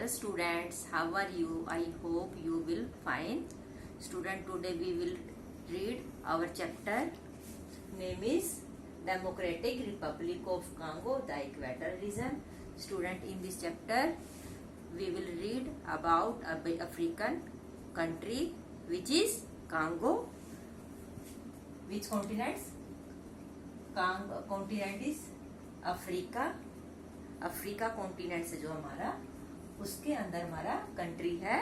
Hello students, how are you? I hope you will fine. Student, today we will read our chapter. Name is Democratic Republic of Congo, the Equator region. Student, in this chapter we will read about a African country which is Congo. Which continents? Congo continent is Africa. Africa continent से जो हमारा उसके अंदर हमारा country है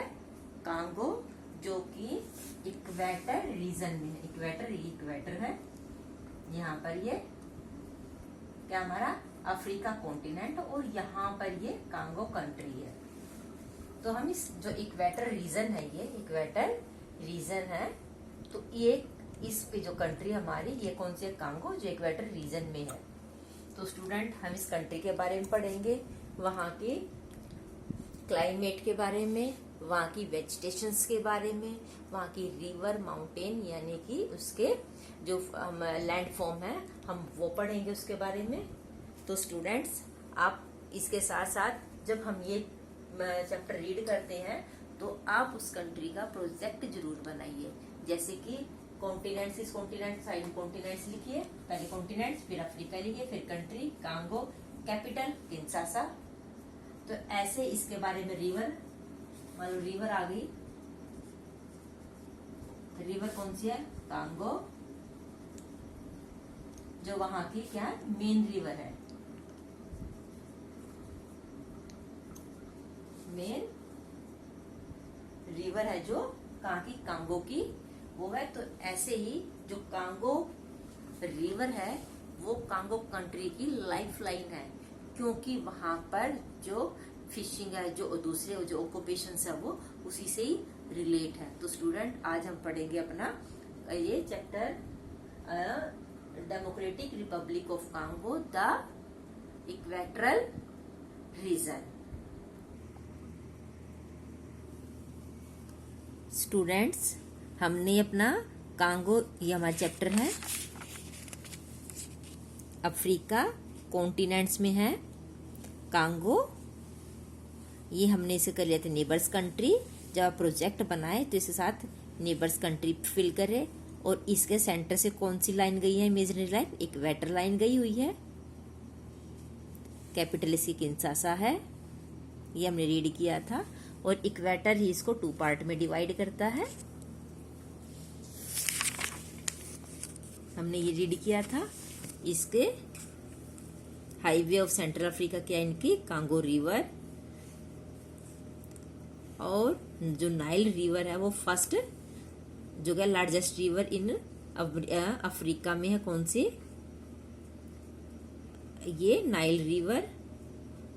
Congo, जो कि equator reason में है. इक्वेटर है यहाँ पर. ये क्या हमारा अफ्रीका कॉन्टिनेंट और यहाँ पर ये कांगो कंट्री है. तो हम इस जो इक्वेटर रीजन है, ये इक्वेटर रीजन है, तो ये इस पे जो कंट्री हमारी ये कौन सी है? कांगो, जो इक्वेटर रीजन में है. तो स्टूडेंट हम इस कंट्री के बारे में पढ़ेंगे, वहाँ के क्लाइमेट के बारे में, वहाँ की वेजिटेशंस के बारे में, वहाँ की रिवर माउंटेन यानी कि उसके जो लैंड फॉर्म है हम वो पढ़ेंगे उसके बारे में. तो स्टूडेंट्स आप इसके साथ साथ जब हम ये चैप्टर रीड करते हैं तो आप उस कंट्री का प्रोजेक्ट जरूर बनाइए. जैसे कि कॉन्टिनेंट्स, इस कॉन्टिनेंट साइड कॉन्टिनेंट्स लिखिए, पहले कॉन्टिनेंट्स फिर अफ्रीका लिखिए, फिर कंट्री कांगो, कैपिटल किंशासा. तो ऐसे इसके बारे में रिवर, मान लो रिवर आ गई, रिवर कौन सी है? कांगो, जो वहां की क्या मेन रिवर है, मेन रिवर है जो कहाँ की? कांगो की वो है. तो ऐसे ही जो कांगो रिवर है वो कांगो कंट्री की लाइफ लाइन है, क्योंकि वहां पर जो फिशिंग है, जो दूसरे जो ऑक्यूपेशन है वो उसी से ही रिलेट है. तो स्टूडेंट आज हम पढ़ेंगे अपना ये chapter Democratic Republic of Congo, the equatorial region. Students हमने अपना कांगो, ये हमारा चैप्टर है, अफ्रीका कॉन्टिनेंट्स में है कांगो. ये हमने इसे कर लिया था नेबर्स कंट्री. जब आप प्रोजेक्ट बनाए तो इसके साथ नेबर्स कंट्री फिल करे. और इसके सेंटर से कौन सी लाइन गई है? इमेजिनरी लाइन, इक्वेटर लाइन गई हुई है. कैपिटल इसकी किंशासा है, ये हमने रीड किया था. और इक्वेटर ही इसको 2 पार्ट में डिवाइड करता है, हमने ये रीड किया था. इसके हाईवे ऑफ सेंट्रल अफ्रीका क्या है? इनकी कांगो रिवर. और जो नाइल रिवर है वो फर्स्ट जो क्या लार्जेस्ट रिवर इन अफ्रीका में है. कौन सी? ये नाइल रिवर.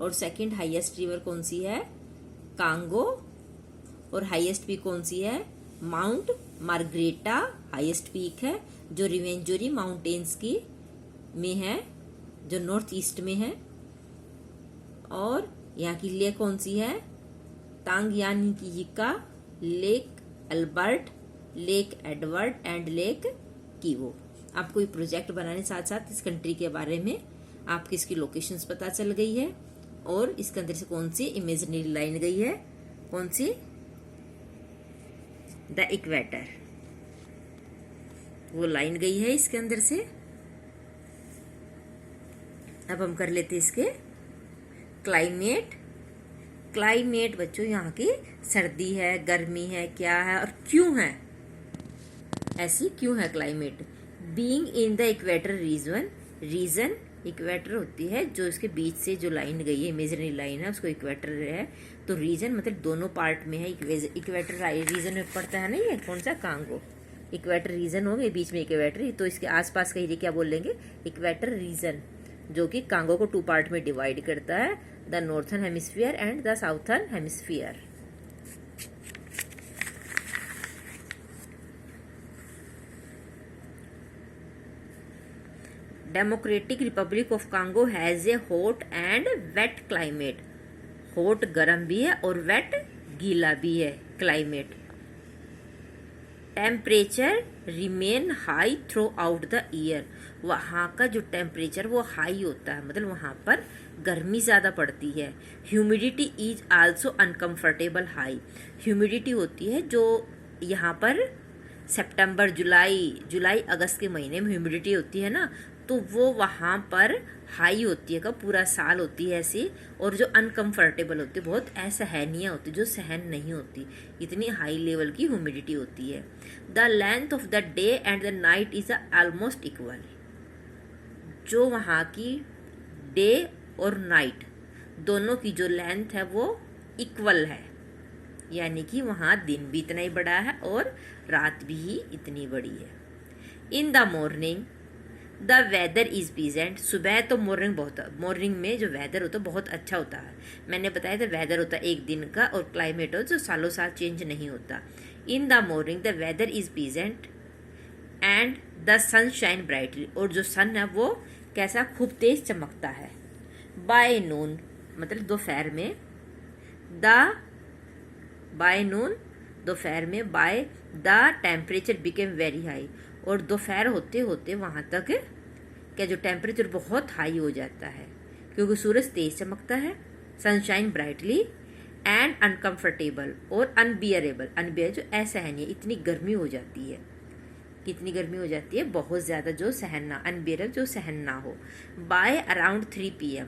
और सेकंड हाईएस्ट रिवर कौन सी है? कांगो. और हाईएस्ट पीक कौन सी है? माउंट मार्ग्रेटा हाईएस्ट पीक है, जो रिवेंजोरी माउंटेन्स की में है, जो नॉर्थ ईस्ट में है. और यहाँ की लेक कौन सी है? Tanganyika, lake Albert, lake Edward and lake Kivu. आपको ये प्रोजेक्ट बनाने साथ साथ इस कंट्री के बारे में आपकी इसकी लोकेशंस पता चल गई है. और इसके अंदर से कौन सी इमेजिनरी लाइन गई है? कौन सी? द इक्वेटर, वो लाइन गई है इसके अंदर से. अब हम कर लेते इसके क्लाइमेट. क्लाइमेट बच्चों यहाँ की सर्दी है, गर्मी है, क्या है और क्यों है, ऐसी क्यों है climate? Being in the equator region equator होती है जो इसके बीच से जो लाइन गई है, इमेजिनरी लाइन है, उसको इक्वेटर है. तो रीजन मतलब दोनों पार्ट में है. इक्वेटर रीजन में पड़ता है ना, ये कौन सा? कांगो. इक्वेटर रीजन हो गए, बीच में इक्वेटर, तो इसके आसपास का एरिया क्या बोलेंगे? इक्वेटर रीजन, जो कि कांगो को 2 पार्ट में डिवाइड करता है, the northern hemisphere and the southern hemisphere. Democratic Republic of Congo has a hot and wet climate. Hot गर्म भी है और वेट गीला भी है climate. Temperature remain high throughout the year. वहाँ का जो टेम्परेचर वो हाई होता है, मतलब वहाँ पर गर्मी ज़्यादा पड़ती है। Humidity is also uncomfortable high. Humidity होती है जो यहाँ पर सितंबर जुलाई अगस्त के महीने में ह्यूमिडिटी होती है ना, तो वो वहाँ पर हाई होती है, कब पूरा साल होती है ऐसी, और जो अनकम्फर्टेबल होती है, बहुत असहनीय होती है, जो सहन नहीं होती, इतनी हाई लेवल की ह्यूमिडिटी होती है। The length of the day and the night is almost equal. जो वहाँ की डे और नाइट दोनों की जो लेंथ है वो इक्वल है, यानी कि वहाँ दिन भी इतना ही बड़ा है और रात भी इतनी बड़ी है। In the morning the weather is pleasant. सुबह तो मॉर्निंग में जो वेदर होता है बहुत अच्छा होता है। मैंने बताया था वेदर होता है एक दिन का, और क्लाइमेट हो जो सालों साल चेंज नहीं होता। In the morning the weather is pleasant and the sun shine brightly. और जो सन है वो कैसा, खूब तेज चमकता है। बाय नून मतलब दोपहर में, बाय नून दोपहर में, by the temperature became very high. और दोपहर होते होते वहाँ तक क्या जो टेम्परेचर बहुत हाई हो जाता है, क्योंकि सूरज तेज चमकता है, सनशाइन ब्राइटली एंड अनकम्फर्टेबल और अनबियरेबल जो असहनीय, इतनी गर्मी हो जाती है, कितनी गर्मी हो जाती है, बहुत ज़्यादा, जो सहना, अनबियरेबल जो सहन ना हो। बाय अराउंड 3 PM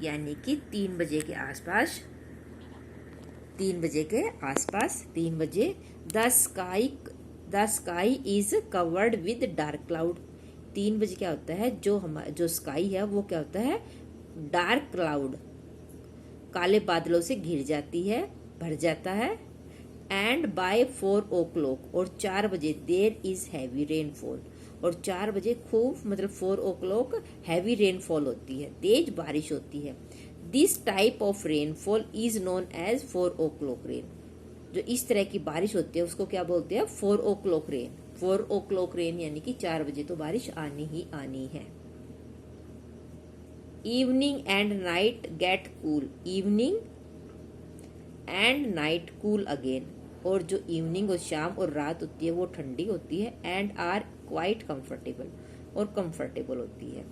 यानी कि 3 बजे के आसपास, 3 बजे the sky is covered with dark cloud. 3 बजे क्या होता है, जो स्काई है वो क्या होता है, डार्क क्लाउड, काले बादलों से घिर जाती है, भर जाता है। एंड बाय 4 o'clock और 4 बजे देर इज हैवी रेनफॉल। और 4 बजे खूब मतलब 4 o'clock हैवी रेनफॉल होती है, तेज बारिश होती है। This type of rainfall is known as 4 o'clock rain. जो इस तरह की बारिश होती है उसको क्या बोलते हैं, 4 o'clock रेन। 4 o'clock रेन यानी कि 4 बजे तो बारिश आनी ही आनी है। Evening and night get cool. Evening and night cool again. और जो इवनिंग और शाम और रात होती है वो ठंडी होती है। एंड आर क्वाइट कंफर्टेबल, और कंफर्टेबल होती है।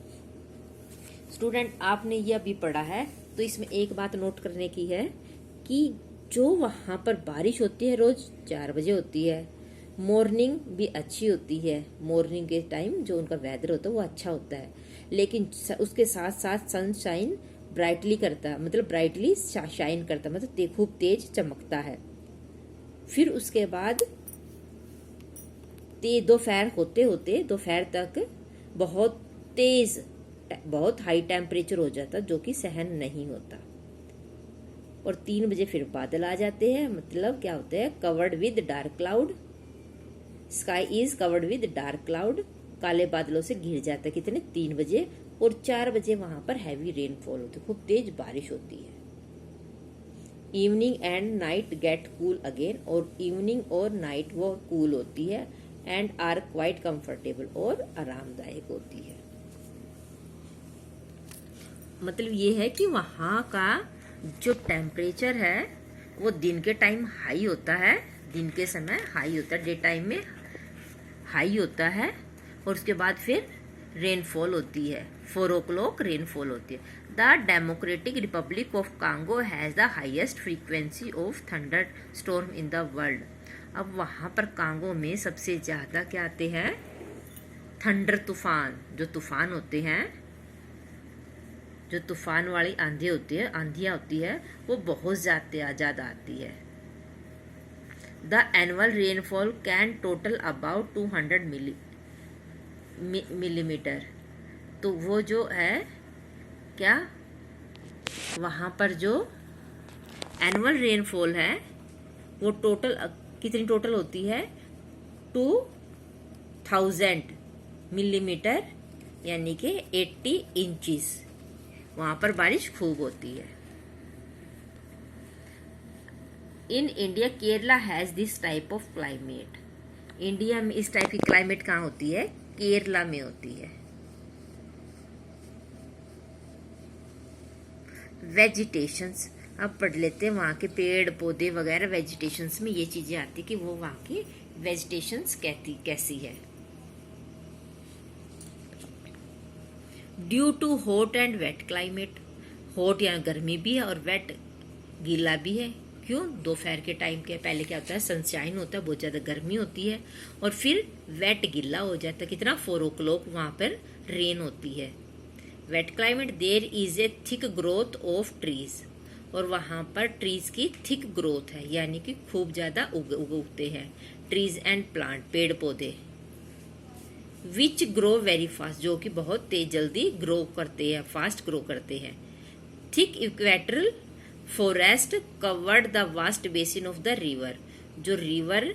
स्टूडेंट आपने ये अभी पढ़ा है, तो इसमें एक बात नोट करने की है कि जो वहाँ पर बारिश होती है रोज 4 बजे होती है। मॉर्निंग भी अच्छी होती है, मॉर्निंग के टाइम जो उनका वेदर होता है वो अच्छा होता है, लेकिन उसके साथ साथ सनशाइन ब्राइटली करता है, मतलब ब्राइटली शाइन करता है, मतलब खूब तेज चमकता है। फिर उसके बाद दोपहर होते होते दोपहर तक बहुत हाई टेम्परेचर हो जाता, जो कि सहन नहीं होता। और 3 बजे फिर बादल आ जाते हैं, मतलब क्या होता है, covered with dark cloud. Sky is covered with dark cloud, काले बादलों से घिर जाता है, कितने, 3 बजे। और 4 बजे वहां पर हैवी रेनफॉल होती है, खूब तेज बारिश होती है। Evening and night get cool again. और इवनिंग और नाइट वो कूल होती है। एंड आर क्वाइट कंफर्टेबल, और आरामदायक होती है। मतलब ये है कि वहाँ का जो टेम्परेचर है वो दिन के टाइम हाई होता है, दिन के समय हाई होता है, डे टाइम में हाई होता है। और उसके बाद फिर रेनफॉल होती है, 4 o'clock रेनफॉल होती है। The democratic Republic of Congo has the highest frequency of thunder storm in the world. अब वहाँ पर कांगो में सबसे ज़्यादा क्या आते हैं, थंडर तूफान, जो तूफान होते हैं, जो तूफान वाली आंधियाँ होती है वो बहुत ज़्यादा आती है। The annual rainfall can total about 200 millimetre. तो वो जो है क्या, वहाँ पर जो एनुअल रेनफॉल है वो कितनी टोटल होती है, 2000 मिलीमीटर यानी कि 80 इंचेस। वहाँ पर बारिश खूब होती है। In India Kerala has this type of climate. India में इस टाइप की क्लाइमेट कहाँ होती है, केरला में होती है। वेजिटेशंस, अब पढ़ लेते हैं वहाँ के पेड़ पौधे वगैरह। वेजिटेशंस में ये चीज़ें आती कि वो वहाँ की वेजिटेशंस कैसी है। Due to hot and wet climate, hot या गर्मी भी है और वेट गीला भी है। क्यों? दोपहर के टाइम के पहले क्या होता है, सनशाइन होता है, बहुत ज़्यादा गर्मी होती है और फिर वेट गीला हो जाता है। कितना 4 o'clock वहाँ पर रेन होती है। Wet climate there is a thick growth of trees, और वहाँ पर ट्रीज की थिक ग्रोथ है, यानी कि खूब ज़्यादा उगते हैं ट्रीज एंड प्लांट, पेड़ पौधे। विच ग्रो वेरी फास्ट, जो कि बहुत तेज जल्दी ग्रो करते हैं, फास्ट ग्रो करते हैं। Thick equatorial forest covered the vast basin of the river, जो रिवर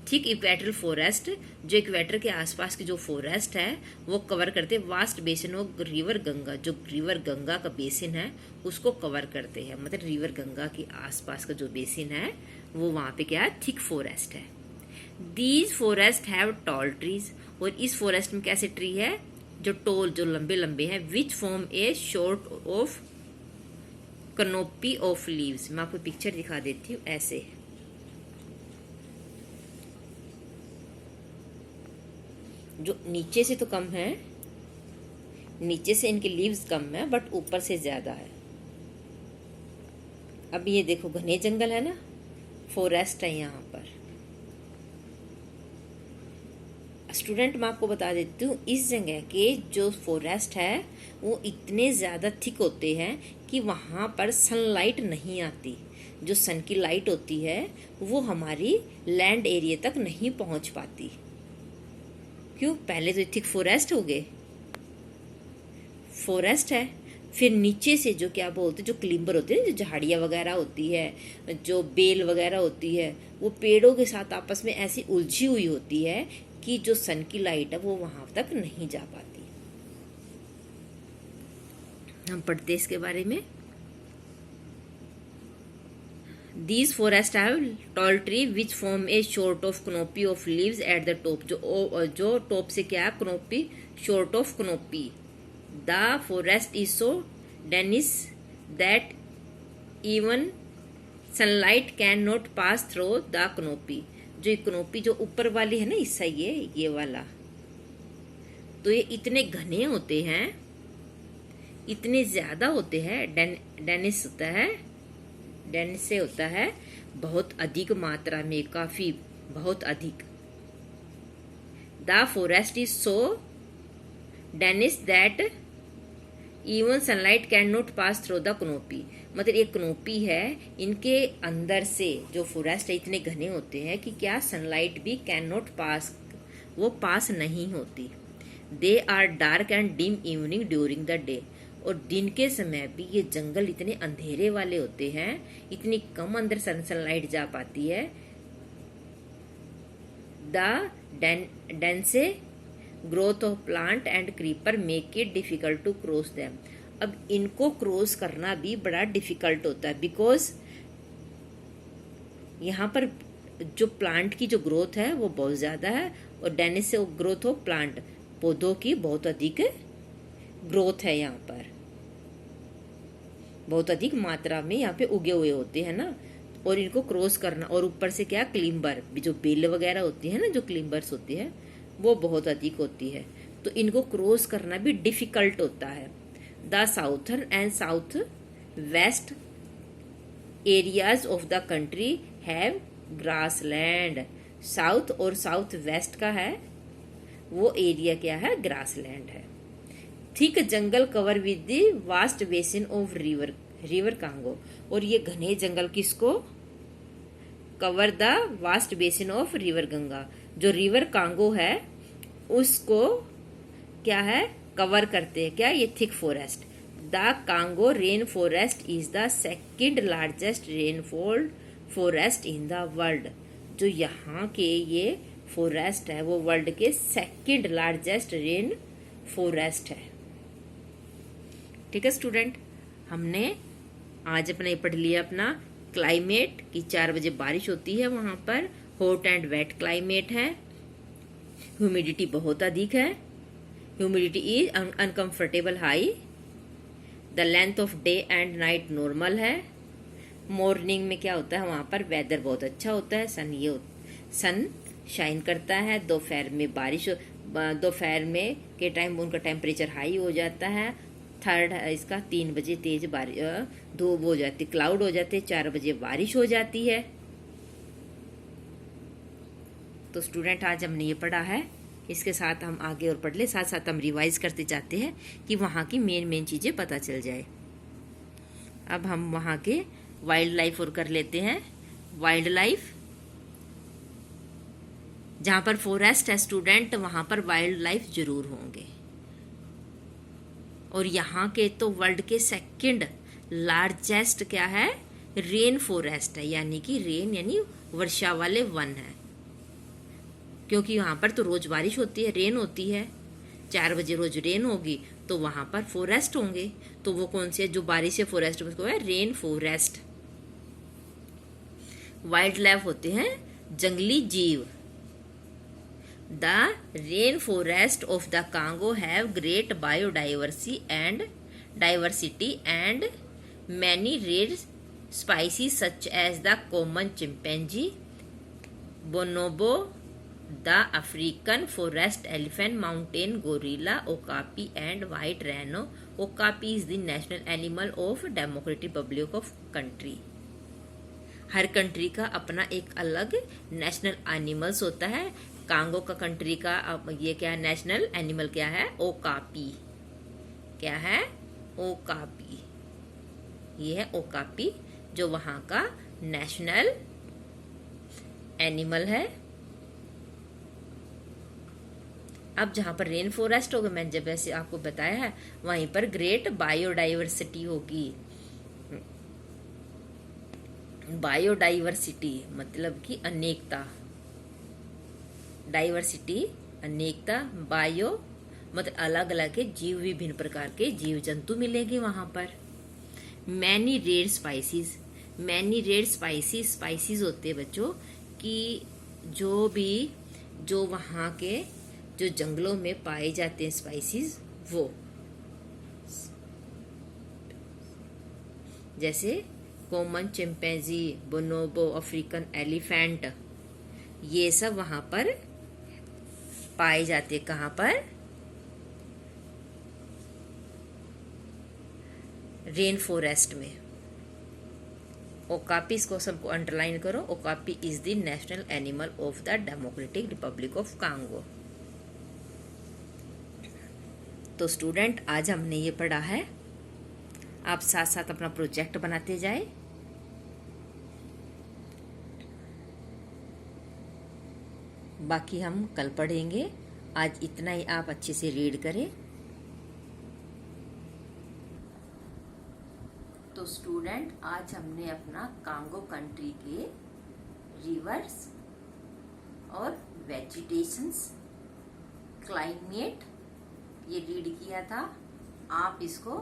थिक इक्वेटरल फॉरेस्ट, जो इक्वेटर के आसपास की जो फॉरेस्ट है वो कवर करते हैं vast basin of river Ganga, जो रिवर गंगा का बेसिन है उसको कवर करते हैं। मतलब रिवर गंगा के आसपास का जो बेसिन है वो वहाँ पे क्या है, थिक फॉरेस्ट है। These forest have tall trees, और इस फॉरेस्ट में कैसे ट्री है, जो टॉल, जो लंबे लंबे हैं। Which form A short of canopy of leaves, मैं आपको पिक्चर दिखा देती हूँ। ऐसे जो नीचे से तो कम है, नीचे से इनके लीव्स कम है बट ऊपर से ज्यादा है। अब ये देखो घने जंगल है ना, फॉरेस्ट है यहाँ पर। स्टूडेंट मैं आपको बता देती हूँ, इस जगह के जो फॉरेस्ट है वो इतने ज़्यादा थिक होते हैं कि वहाँ पर सनलाइट नहीं आती। जो सन की लाइट होती है वो हमारी लैंड एरिया तक नहीं पहुँच पाती। क्यों? पहले तो थिक फॉरेस्ट हो गए, फॉरेस्ट है, फिर नीचे से जो क्या बोलते हैं, जो क्लिम्बर होते हैं, जो झाड़ियाँ वगैरह होती है, जो बेल वगैरह होती है, वो पेड़ों के साथ आपस में ऐसी उलझी हुई होती है कि जो सन की लाइट है वो वहां तक नहीं जा पाती। हम पढ़ते इसके बारे में। These forests have tall tree which form a sort of canopy of leaves at the top, जो टॉप से क्या है, canopy, sort of canopy. The forest is so dense that even sunlight cannot pass through the canopy. जो canopy जो ऊपर वाली है ना हिस्सा, ये वाला, तो ये इतने घने होते हैं, इतने ज्यादा होते हैं, डेनिस होता है, डेनिस से होता है बहुत अधिक मात्रा में, काफी बहुत अधिक। The forest is so dense that even sunlight can not pass through the canopy, मतलब एक कनोपी है, इनके अंदर से जो फॉरेस्ट है इतने घने होते हैं कि क्या सनलाइट भी कैन नॉट पास, वो पास नहीं होती। They are dark and dim evening during the day, और दिन के समय भी ये जंगल इतने अंधेरे वाले होते हैं, इतनी कम अंदर सनलाइट जा पाती है। The dense growth of plant and creeper make it difficult to cross them, अब इनको क्रॉस करना भी बड़ा डिफिकल्ट होता है, बिकॉज यहाँ पर जो प्लांट की जो ग्रोथ है वो बहुत ज्यादा है, और डेनिस से ग्रोथ ऑफ प्लांट, पौधों की बहुत अधिक ग्रोथ है, यहाँ पर बहुत अधिक मात्रा में यहाँ पे उगे हुए होते हैं ना, और इनको क्रॉस करना, और ऊपर से क्या क्लिम्बर, जो बेल वगैरह होती है ना, जो क्लिम्बर्स होती है वो बहुत अधिक होती है, तो इनको क्रॉस करना भी डिफिकल्ट होता है। The southern and south west areas of the country have grassland, south और साउथ वेस्ट का है वो एरिया क्या है, ग्रासलैंड है। Thick jungle cover with the vast basin of river Congo, और ये घने जंगल किसको cover, the vast basin of river Ganga, जो रिवर कांगो है उसको क्या है, कवर करते हैं क्या, ये thick forest. The Congo rain forest is the second largest rainfall forest in the world, जो यहाँ के ये फॉरेस्ट है वो वर्ल्ड के सेकंड लार्जेस्ट रेन फॉरेस्ट है। ठीक है स्टूडेंट, हमने आज अपने पढ़ लिया अपना क्लाइमेट की 4 बजे बारिश होती है, वहां पर हॉट एंड वेट क्लाइमेट है, ह्यूमिडिटी बहुत अधिक है, humidity is uncomfortable high, the length of day and night normal है, मॉर्निंग में क्या होता है वहां पर वेदर बहुत अच्छा होता है, सन शाइन करता है, दोपहर में बारिश, दोपहर में के टाइम उनका टेम्परेचर हाई हो जाता है, थर्ड है इसका 3 बजे तेज धूप हो जाती, क्लाउड हो जाते, 4 बजे बारिश हो जाती है। तो स्टूडेंट आज हमने ये पढ़ा है, इसके साथ हम आगे और पढ़ ले, साथ साथ हम रिवाइज करते जाते हैं कि वहाँ की मेन चीज़ें पता चल जाए। अब हम वहाँ के वाइल्ड लाइफ और कर लेते हैं। वाइल्ड लाइफ, जहाँ पर फॉरेस्ट है स्टूडेंट, वहाँ पर वाइल्ड लाइफ जरूर होंगे। और यहाँ के तो वर्ल्ड के सेकंड लार्जेस्ट क्या है, रेन फॉरेस्ट है, यानी कि रेन यानी वर्षा वाले वन है, क्योंकि वहाँ पर तो रोज बारिश होती है, रेन होती है। 4 बजे रोज रेन होगी तो वहाँ पर फॉरेस्ट होंगे। तो वो कौन से जो बारिश से फॉरेस्ट उसको है रेन फॉरेस्ट। वाइल्ड लाइफ होते हैं जंगली जीव। The rain forest of the Congo have great biodiversity and many rare species such as the common chimpanzee, bonobo, the African forest elephant, mountain gorilla, okapi and white rhino. Okapi is the national animal of Democratic Republic of country. Her country का अपना एक अलग national animals होता है। Congo का country का ये क्या नेशनल एनिमल क्या है, ओकापी। क्या है, ओकापी। ये है ओकापी जो वहां का नेशनल एनिमल है। अब जहां पर रेन फॉरेस्ट होगा, मैंने जब ऐसे आपको बताया है, वहीं पर ग्रेट बायोडाइवर्सिटी होगी। बायोडाइवर्सिटी मतलब कि अनेकता, डाइवर्सिटी अनेकता, बायो मतलब अलग अलग के जीव, विभिन्न प्रकार के जीव जंतु मिलेंगे वहां पर। Many rare species, many rare species होते हैं बच्चों कि जो वहां के जो जंगलों में पाए जाते हैं स्पाइसीज, वो जैसे कॉमन चिंपैंजी, बोनोबो, अफ्रीकन एलिफेंट, ये सब वहां पर पाए जाते हैं। कहां पर, रेन फॉरेस्ट में। ओकापी, इसको सबको अंडरलाइन करो, okapi is the national animal of the democratic Republic of Congo. तो स्टूडेंट आज हमने ये पढ़ा है, आप साथ साथ अपना प्रोजेक्ट बनाते जाए। बाकी हम कल पढ़ेंगे, आज इतना ही आप अच्छे से रीड करें। तो स्टूडेंट आज हमने अपना कांगो कंट्री के रिवर्स और वेजिटेशंस, क्लाइमेट ये रीड किया था। आप इसको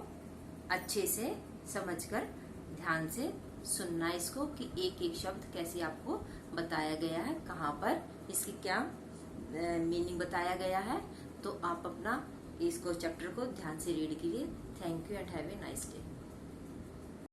अच्छे से समझकर ध्यान से सुनना इसको कि एक एक शब्द कैसे आपको बताया गया है, कहाँ पर इसकी क्या मीनिंग बताया गया है। तो आप अपना इसको चैप्टर को ध्यान से रीड कीजिए। Thank you and have a nice day.